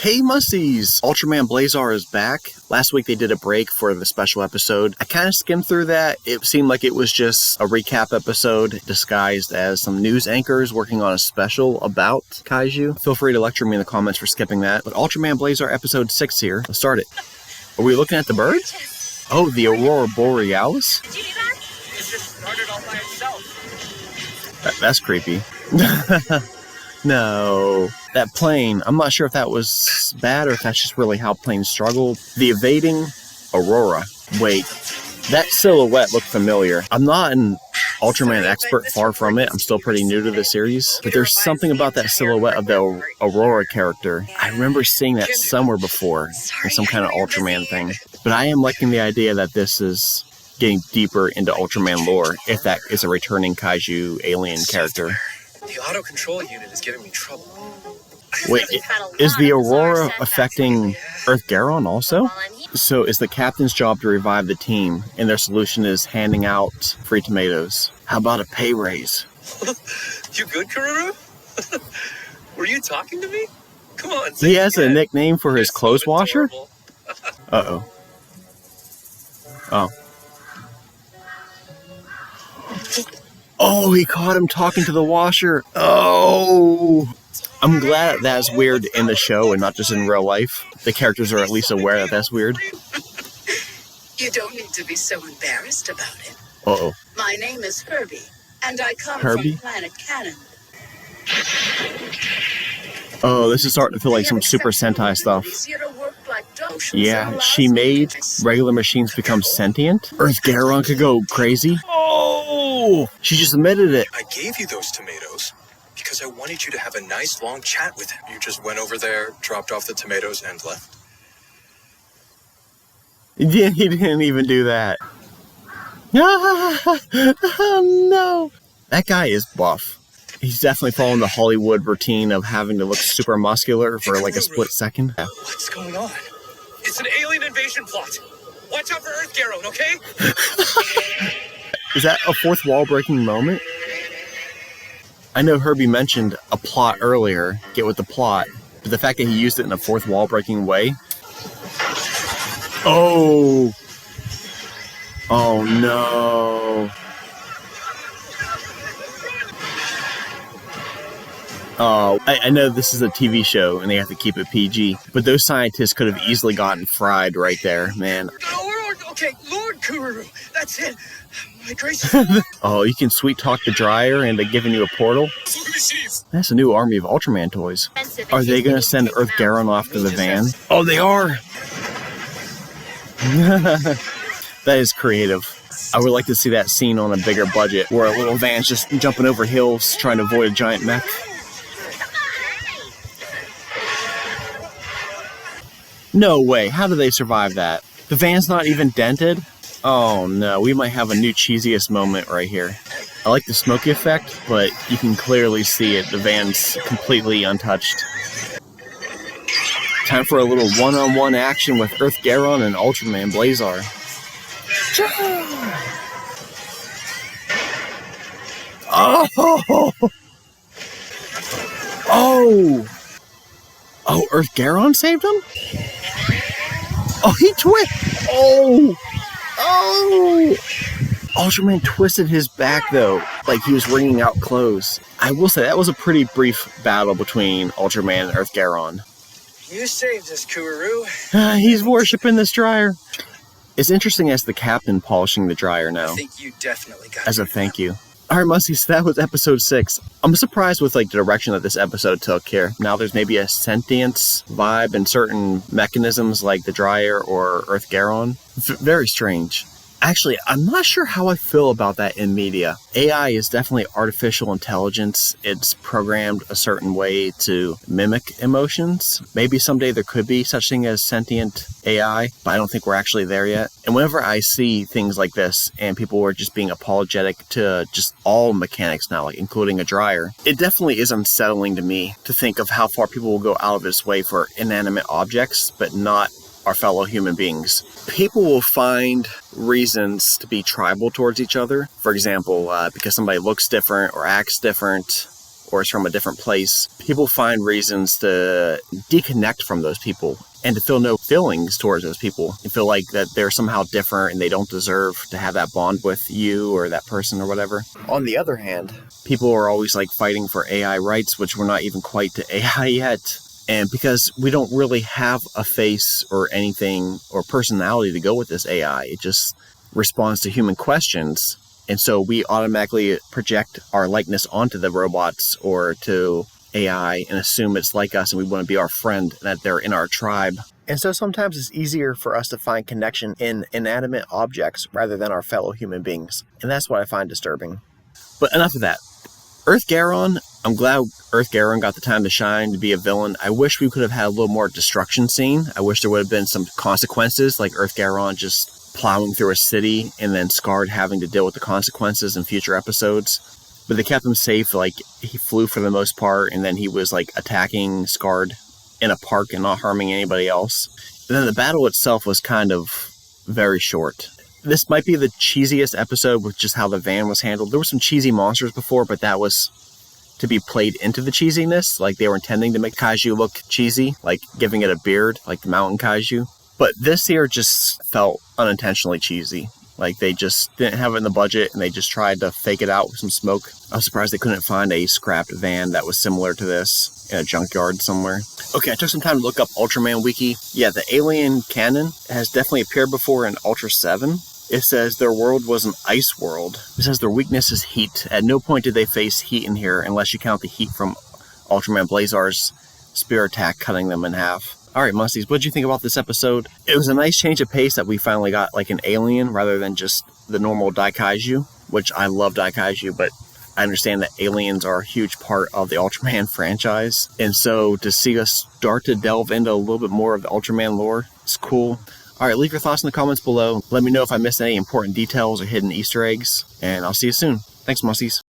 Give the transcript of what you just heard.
Hey Musties! Ultraman Blazar is back. Last week they did a break for the special episode. I kind of skimmed through that. It seemed like it was just a recap episode disguised as some news anchors working on a special about kaiju. Feel free to lecture me in the comments for skipping that. But Ultraman Blazar episode 6 here. Let's start it. Are we looking at the birds? Oh, the Aurora Borealis? Did you do that? It just started all by itself. That's creepy. No. That plane, I'm not sure if that was bad or if that's just really how planes struggle. The evading Aurora. Wait, that silhouette looked familiar. I'm not an Ultraman expert, far from it. I'm still pretty new to the series. But there's something about that silhouette of the Aurora character. I remember seeing that somewhere before in some kind of Ultraman thing. But I am liking the idea that this is getting deeper into Ultraman lore, if that is a returning kaiju alien character. The auto control unit is giving me trouble. Wait, is the Aurora affecting Earth Garon also? So is the captain's job to revive the team, and their solution is handing out free tomatoes. How about a pay raise? You good, Kururu? Were you talking to me? Come on. He has a nickname for his clothes washer? Uh-oh. Oh. Oh, he caught him talking to the washer. Oh. I'm glad that's weird in the show and not just in real life. The characters are at least aware that that's weird. You don't need to be so embarrassed about it. Uh-oh. My name is Herbie, and I come Herbie? from planet Cannon. Oh, this is starting to feel like some Super Sentai stuff. Yeah, she made regular machines become sentient? Earth Garon could go crazy? Oh! She just admitted it. I gave you those tomatoes because I wanted you to have a nice long chat with him. You just went over there, dropped off the tomatoes, and left. He didn't even do that. Oh, no. That guy is buff. He's definitely following the Hollywood routine of having to look super muscular for like a split second. What's going on? It's an alien invasion plot. Watch out for Earth Garon, okay? Is that a fourth wall breaking moment? I know Herbie mentioned a plot earlier, get with the plot, but the fact that he used it in a fourth wall breaking way. Oh! Oh no! Oh, I know this is a TV show and they have to keep it PG, but those scientists could have easily gotten fried right there, man. Oh, okay, Lord Kururu, that's it. My gracious. Oh, you can sweet talk the dryer into giving you a portal? That's a new army of Ultraman toys. Are they going to send Earth Garon off to the van? Oh, they are! That is creative. I would like to see that scene on a bigger budget where a little van's just jumping over hills trying to avoid a giant mech. No way, how do they survive that? The van's not even dented? Oh no, we might have a new cheesiest moment right here. I like the smoky effect, but you can clearly see it. The van's completely untouched. Time for a little one-on-one action with Earth Garon and Ultraman Blazar. Oh! Oh! Oh, Earth Garon saved him? Oh, he twisted! Oh! Oh! Ultraman twisted his back, though, like he was wringing out clothes. I will say, that was a pretty brief battle between Ultraman and Earth Garon. You saved us, Kururu. He's worshipping this dryer. It's interesting as the captain polishing the dryer now. I think you definitely got as a thank you. Alright, Musty, so that was episode 6. I'm surprised with like the direction that this episode took here. Now there's maybe a sentience vibe in certain mechanisms like the dryer or Earth Garon. Very strange. Actually, I'm not sure how I feel about that in media. AI is definitely artificial intelligence. It's programmed a certain way to mimic emotions. Maybe someday there could be such thing as sentient AI, but I don't think we're actually there yet. And whenever I see things like this and people are just being apologetic to just all mechanics now, like including a dryer, it definitely is unsettling to me to think of how far people will go out of its way for inanimate objects, but not our fellow human beings. People will find reasons to be tribal towards each other. For example, because somebody looks different or acts different, or is from a different place, people find reasons to deconnect from those people and to feel no feelings towards those people and feel like that they're somehow different and they don't deserve to have that bond with you or that person or whatever. On the other hand, people are always like fighting for AI rights, which we're not even quite to AI yet. And because we don't really have a face or anything or personality to go with this AI, it just responds to human questions. And so we automatically project our likeness onto the robots or to AI and assume it's like us and we want to be our friend and that they're in our tribe. And so sometimes it's easier for us to find connection in inanimate objects rather than our fellow human beings. And that's what I find disturbing. But enough of that. Earth Garon, I'm glad Earth Garon got the time to shine to be a villain. I wish we could have had a little more destruction scene. I wish there would have been some consequences, like Earth Garon just plowing through a city and then Scarred having to deal with the consequences in future episodes. But they kept him safe. Like, he flew for the most part, and then he was like attacking Scarred in a park and not harming anybody else. And then the battle itself was kind of very short. This might be the cheesiest episode with just how the van was handled. There were some cheesy monsters before, but that was to be played into the cheesiness. Like, they were intending to make kaiju look cheesy, like giving it a beard, like the mountain kaiju. But this here just felt unintentionally cheesy. Like, they just didn't have it in the budget, and they just tried to fake it out with some smoke. I was surprised they couldn't find a scrapped van that was similar to this in a junkyard somewhere. Okay, I took some time to look up Ultraman Wiki. Yeah, the alien canon has definitely appeared before in ULTRASEVEN. It says their world was an ice world. It says their weakness is heat. At no point did they face heat in here, unless you count the heat from ULTRAMAN BLAZAR's spear attack cutting them in half. Alright, Musties, what did you think about this episode? It was a nice change of pace that we finally got like an alien rather than just the normal Daikaiju, which I love Daikaiju, but I understand that aliens are a huge part of the Ultraman franchise. And so to see us start to delve into a little bit more of the Ultraman lore is cool. Alright, leave your thoughts in the comments below. Let me know if I missed any important details or hidden Easter eggs, and I'll see you soon. Thanks, Musties.